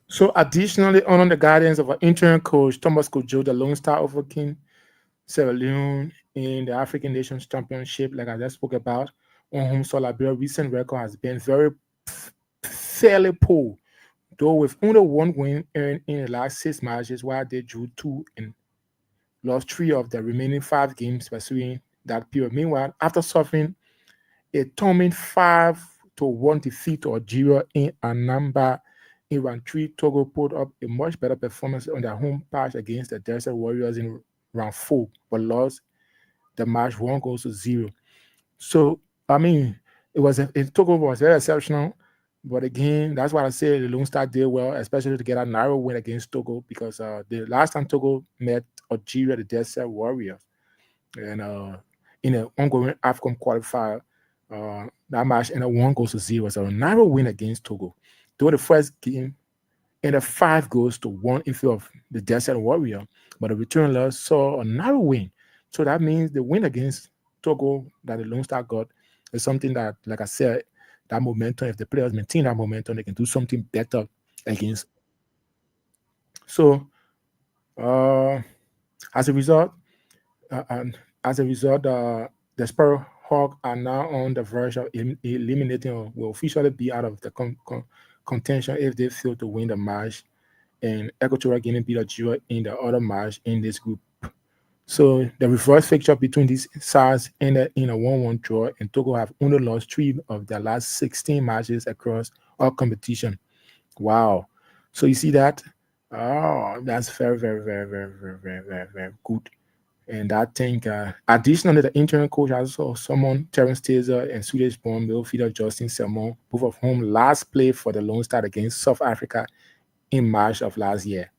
so additionally, on the guidance of our interim coach Thomas Kojo, the Lone Star overcame Sierra Leone in the African Nations Championship, like I just spoke about, on whom so Liberia's recent record has been very fairly poor, though with only one win earned in the last 6 matches, while they drew two and lost 3 of the remaining 5 games pursuing that period. Meanwhile, after suffering a torment 5-1 defeat to Algeria in Anamba in round 3, Togo put up a much better performance on their home patch against the Desert Warriors in round 4, but lost the match 1 goal to 0. So, I mean, Togo was very exceptional. But again, that's why I say the Lone Star did well, especially to get a narrow win against Togo, because the last time Togo met Algeria, the Desert Warriors, and in an ongoing AFCON qualifier, that match ended 1 goal to 0. So a narrow win against Togo. Though the first game ended 5 goals to 1 in favor of the Desert Warrior, but the return leg saw a narrow win. So that means the win against Togo that the Lone Star got is something that, like I said, that momentum, if the players maintain that momentum, they can do something better against. So uh, as a result, and as a result, the Sparrow Hawk are now on the verge of eliminating or will officially be out of the contention if they fail to win the match. And Equatorial Guinea beat Algeria in the other match in this group. So the reverse fixture between these sides ended in a 1-1 draw, and Togo have only lost 3 of their last 16 matches across all competition. Wow. So you see that? Oh, that's very, very, very, very, very, very, very, very good. And I think, additionally, the interim coach also summoned Terence Taylor and Swedish-born midfielder Justin Sermon, both of whom last played for the Lone Star against South Africa in March of last year.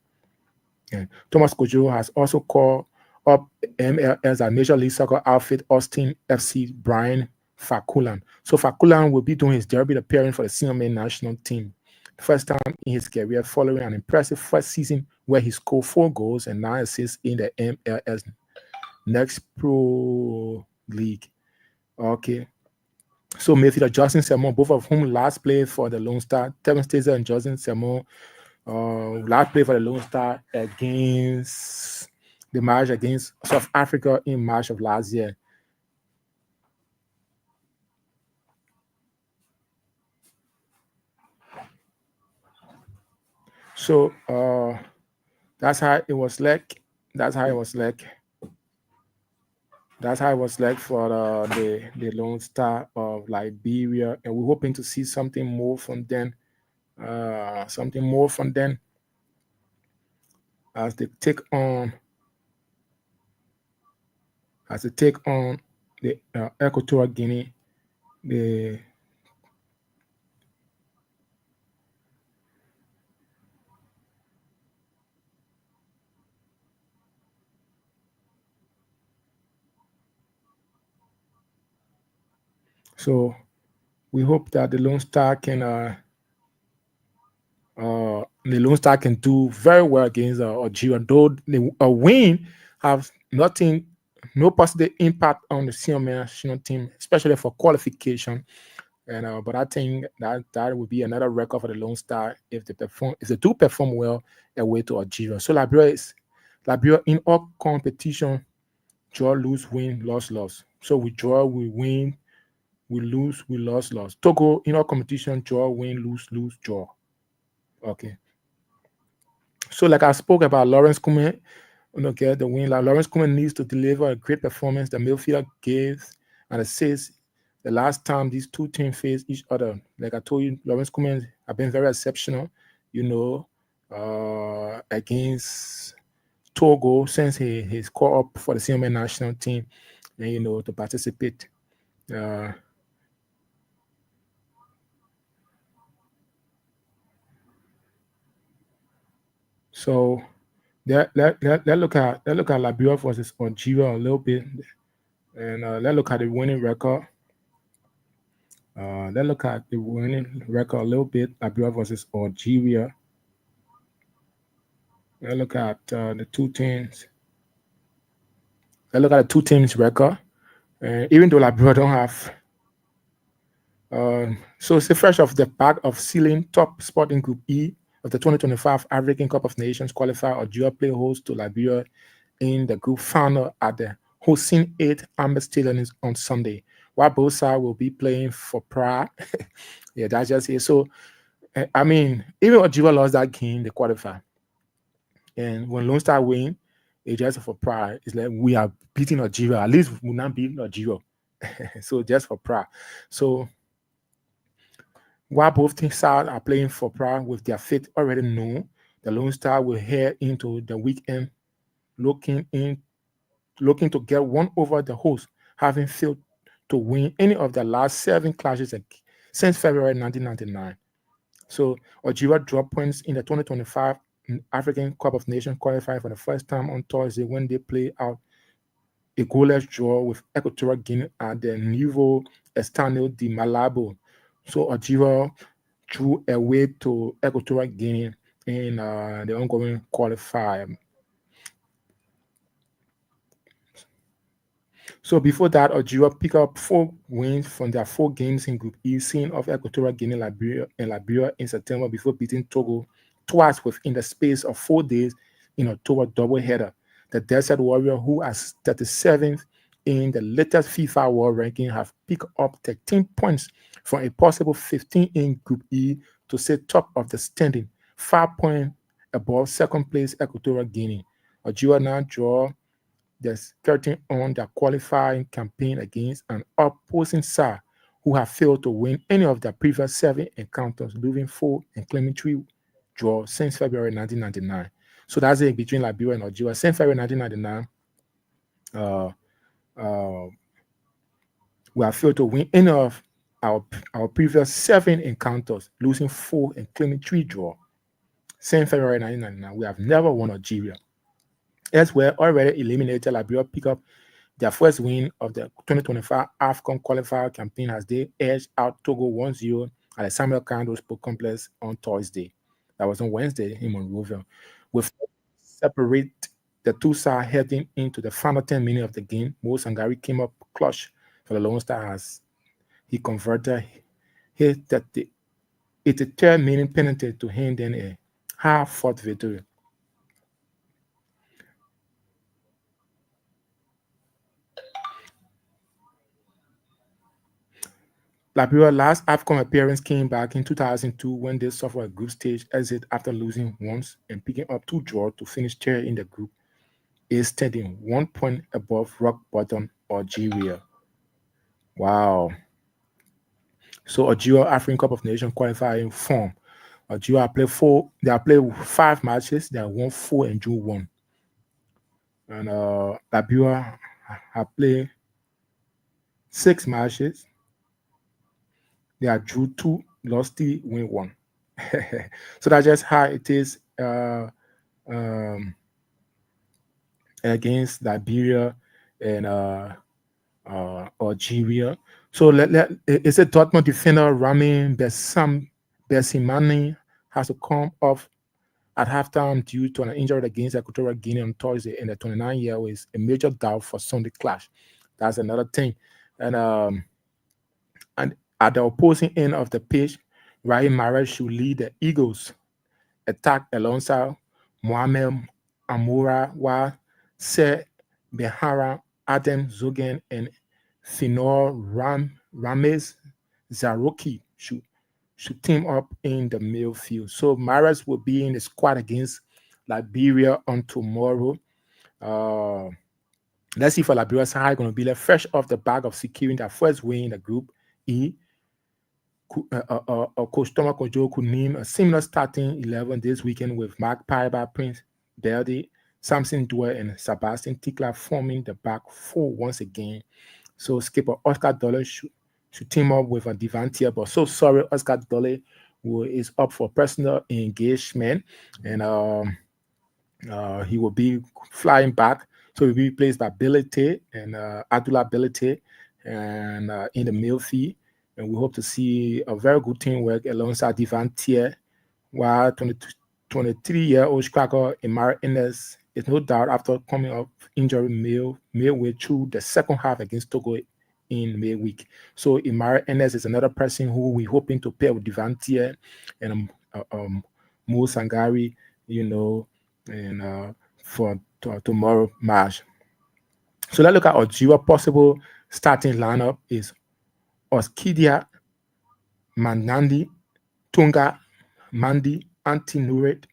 And Thomas Kojo has also called up MLS and Major League Soccer outfit Austin FC Brian Fakulan. So Fakulan will be doing his debut appearance for the senior men national team. First time in his career following an impressive first season where he scored 4 goals and 9 assists in the MLS Next Pro League. Okay. So midfielder Justin Sermon, both of whom last played for the Lone Star. Terence Taylor and Justin Sermon last played for the Lone Star against the match against South Africa in March of last year. So that's how it was like. That's how it was like. that's how it was like for the Lone Star of Liberia, and we're hoping to see something more from them. Something more from them as they take on the Equatorial Guinea. The so we hope that the Lone Star can do very well against Algeria. Though a win have nothing, no positive impact on the senior national team, especially for qualification. And but I think that would be another record for the Lone Star if they do perform well away to Algeria. So Liberia in all competition draw, lose, win, loss, loss. So we draw, we win, we lose, we lost, loss. Togo in all competition draw, win, lose, lose, draw. Okay. So like I spoke about Lawrence Kuman, get the win. Like Lawrence Kuman needs to deliver a great performance. The midfielder gave and assists the last time these two teams faced each other. Like I told you, Lawrence Kuman have been very exceptional, you know, against Togo since he's called up for the senior national team and to participate. Uh, so let's look at Liberia versus Algeria a little bit, and let's look at the winning record. Let's look at the winning record a little bit. Liberia versus Algeria. Let's look at the two teams. Let's look at the two teams' record. Even though Liberia don't have, so it's fresh off the back of sealing top spot in Group E of the 2025 African Cup of Nations qualifier. Algeria play host to Liberia in the group final at the Hossein 8 Amber Stadium on Sunday, while both sides will be playing for pride. Yeah, that's just it. So I mean, even Algeria lost that game, they qualify. And when Lone Star win, it's just for pride. It's like we are beating Algeria. At least we're not beating Algeria. So just for pride. So while both teams are playing for pride with their fate already known, the Lone Star will head into the weekend looking in looking to get one over the host, having failed to win any of their last seven clashes since February 1999. So Algeria dropped points in the 2025 African Cup of Nations qualifier for the first time on Thursday when they play out a goalless draw with Equatorial Guinea at the Nouveau Estadio de Malabo. So Algeria drew away to Equatorial Guinea in the ongoing qualifier. So before that, Algeria picked up 4 wins from their 4 games in Group E, seeing off Equatorial Guinea, Liberia in September before beating Togo twice within the space of 4 days in October doubleheader. The Desert Warrior, who are 37th in the latest FIFA World Ranking, have picked up 13 points from a possible 15 in Group E to sit top of the standing, 5 points above second place Equatorial Guinea. Algeria now draw they're skirting on their qualifying campaign against an opposing side who have failed to win any of their previous 7 encounters, losing 4 and claiming 3 draws since February 1999. So that's it between Liberia and Algeria. Since February 1999, uh, uh, we have failed to win any of our previous 7 encounters, losing 4 and claiming 3 draws. Since February 1999, we have never won Algeria. Elsewhere, already eliminated Liberia pick up their first win of the 2025 AFCON qualifier campaign as they edged out Togo 1-0 at the Samuel Kando Sport Complex on Thursday. That was on Wednesday in Monrovia. With separate the two sides heading into the final 10 minutes of the game, Mo Sangari came up clutch for the Lone Star as he converted hit that the 83rd minute penalty to hand in a hard-fought victory. Liberia's last AFCON appearance came back in 2002 when they suffered a group stage exit after losing once and picking up 2 draws to finish third in the group, is standing 1 point above rock bottom Algeria. Wow. So Algeria African Cup of Nations qualifying form. Algeria play four. They have played 5 matches. They have won four and drew one. And Liberia have played 6 matches. They are drew two, lost three, win one. So that's just how it is um, against Liberia and Algeria. So it's a Dortmund defender Ramin Bessimani has to come off at halftime due to an injury against Equatorial Guinea on Thursday, and the 29-year-old is a major doubt for Sunday clash. That's another thing. And at the opposing end of the pitch, Raheem Mahrez should lead the Eagles attack alongside Mohamed Amoura, while Se Behara, Adam Zogan, and Finor Rames Zaroki should team up in the midfield. So Mahrez will be in the squad against Liberia on tomorrow. Uh, let's see for Liberia's side going to be like fresh off the back of securing their first win in the Group E. Coach Thomas Kojo could name a similar starting 11 this weekend with Mark Paiba, Prince Beldi, Samson Dwyer, and Sebastian Tikla forming the back four once again. So skipper Oscar Dolly should team up with a Devantier, but so sorry, Oscar Dolly is up for personal engagement, and he will be flying back. So he'll be replaced by Bility and Abdullah Bility and in the midfield. And we hope to see a very good teamwork alongside Devantier, while 23-year-old striker Imar Enes is no doubt after coming off injury midway through the second half against Togo in May week. So Imar Enes is another person who we're hoping to pair with Devantier and Mo Sangari, and for tomorrow match. So let's look at Algeria possible starting lineup is Oskidia, Manandi, Tunga, Mandi, Antinuret,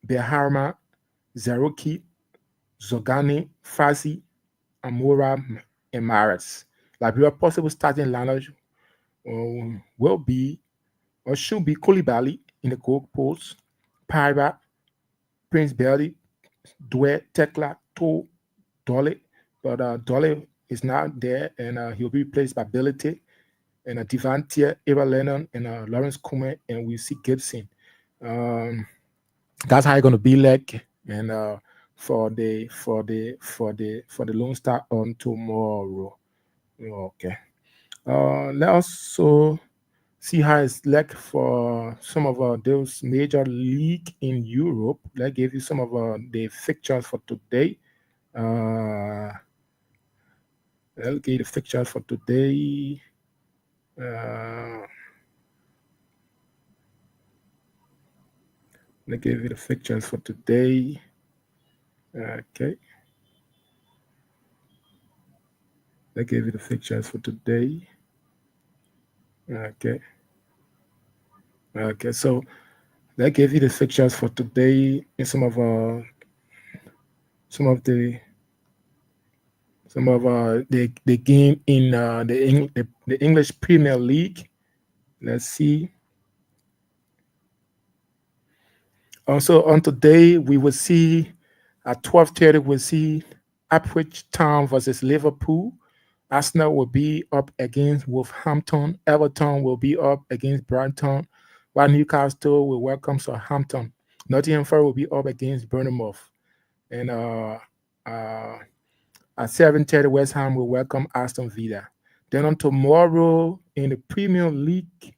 Beharma, Zeroki, Zogani, Fazi, Amora, and Maris. Liberia possible starting lineup will be or should be Koulibaly in the goal post, Pyra, Prince Belly, Dwe, Tekla, To, Dolly, but Dolly is not there, and he'll be replaced by Bility and Devantier, Eva Lennon, and Lawrence Kume, and we see Gibson. That's how it's gonna be like, and for the Lone Star on tomorrow. Okay. Let us also see how it's like for some of those major league in Europe. Let's give you some of the fixtures for today. I'll give you the fixtures for today. Let me give you the fixtures for today. Okay. Let me give you the fixtures for today. Okay. Okay. So that gave you the fixtures for today in some of the the game in the English Premier League. Let's see. Also on today we will see at 12:30 we'll see Ipswich Town versus Liverpool. Arsenal will be up against Wolverhampton. Everton will be up against Brighton, while Newcastle will welcome Southampton. Nottingham Forest will be up against Broom Nov. And at 7:30, West Ham will welcome Aston Villa. Then on tomorrow in the Premier League,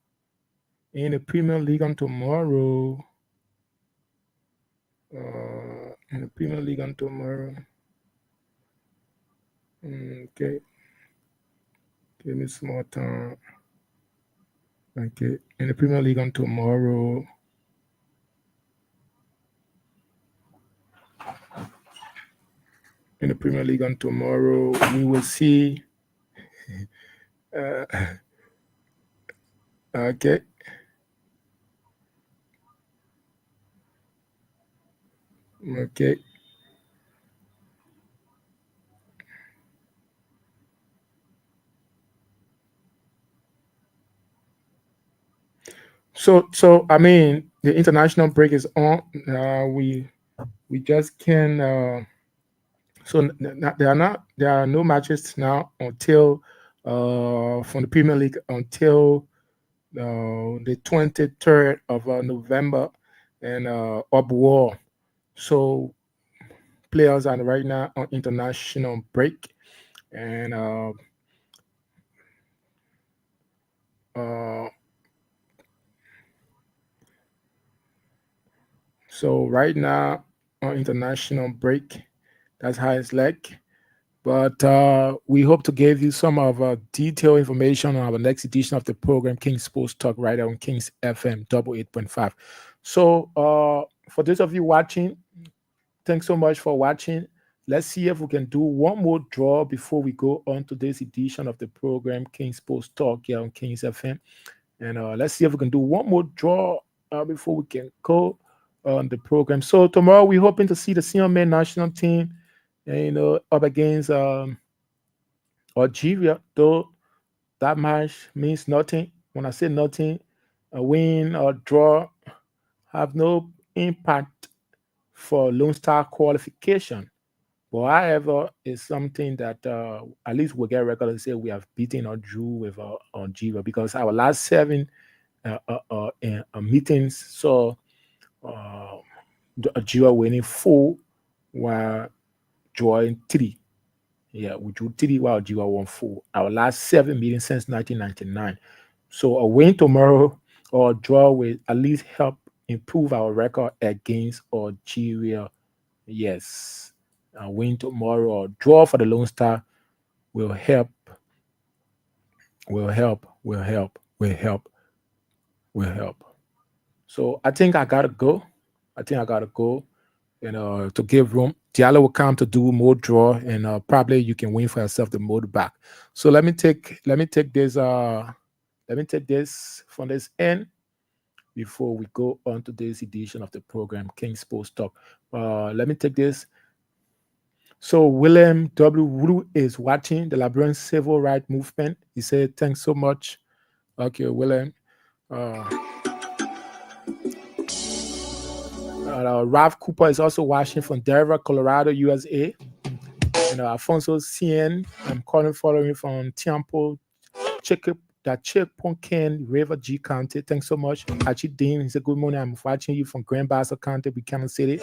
on tomorrow, okay, give me some more time. Okay, in the Premier League on tomorrow. In the Premier League on tomorrow, we will see. Okay. Okay. So I mean, the international break is on. We just can. So there are no matches now until from the Premier League until the 23rd of November and up war. So players are right now on international break, and uh, so right now on international break, that's how it's like. But we hope to give you some of detailed information on our next edition of the program, King's Sports Talk, right on King's FM double 8.5. So for those of you watching, thanks so much for watching. Let's see if we can do one more draw before we go on to this edition of the program, King's Sports Talk, here on King's FM. And let's see if we can do one more draw before we can go on the program. So tomorrow we're hoping to see the senior men national team, up against Algeria. Though that match means nothing. When I say nothing, a win or draw have no impact for Lone Star qualification. But however, it's something that at least we get record and say we have beaten or drew with Algeria, because our last seven meetings saw uh, Algeria winning four while drawing three. Yeah, we drew three while Algeria won four. Our last seven meetings since 1999. So a win tomorrow or a draw will at least help improve our record against Algeria. Yes, a win tomorrow or draw for the Lone Star will help, will help, will help, will help, will help. So I think I gotta go. I think I gotta go. To give room. Diallo will come to do more draw, and probably you can win for yourself the mode back. So let me take this from this end before we go on to this edition of the program, King's Post Talk. Let me take this. So William W. Wu is watching the Liberian civil rights movement. He said, "Thanks so much." Okay, William. Uh, Ralph Cooper is also watching from Denver, Colorado, USA. And Alfonso Cien, I'm calling following from Tiampo, Chickponcan, River G County. Thanks so much. Hachi Dean, he said, "Good morning. I'm watching you from Grand Bassa County, Buchanan City."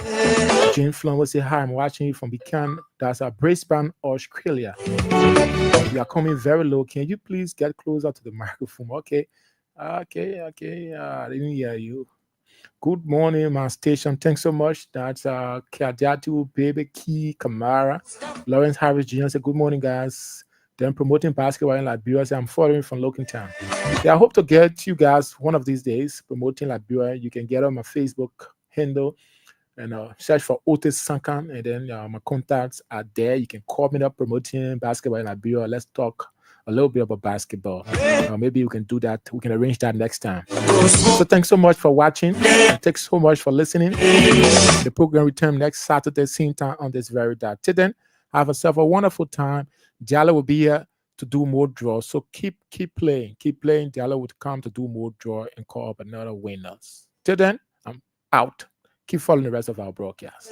Jane Flummer said, "Hi, I'm watching you from Buchanan. That's Brisbane, Australia." You are coming very low. Can you please get closer to the microphone? Okay. Okay. I didn't hear you. Good morning, my station. Thanks so much. That's Kiadiatu, Baby Key, Kamara, Lawrence Harris Jr. Said, "Good morning, guys." Then promoting basketball in Liberia. Say, "I'm following from Town." Yeah, I hope to get you guys one of these days promoting Liberia. You can get on my Facebook handle and search for Otis Sankan, and then my contacts are there. You can call me up promoting basketball in Liberia. Let's talk a little bit about basketball. Maybe we can do that. We can arrange that next time. So thanks so much for watching. And thanks so much for listening. The program return next Saturday, same time on this very dot. Till then, have yourself a wonderful time. Diallo will be here to do more draws. So keep playing. Keep playing. Diallo would come to do more draw and call up another winners. Till then, I'm out. Keep following the rest of our broadcast.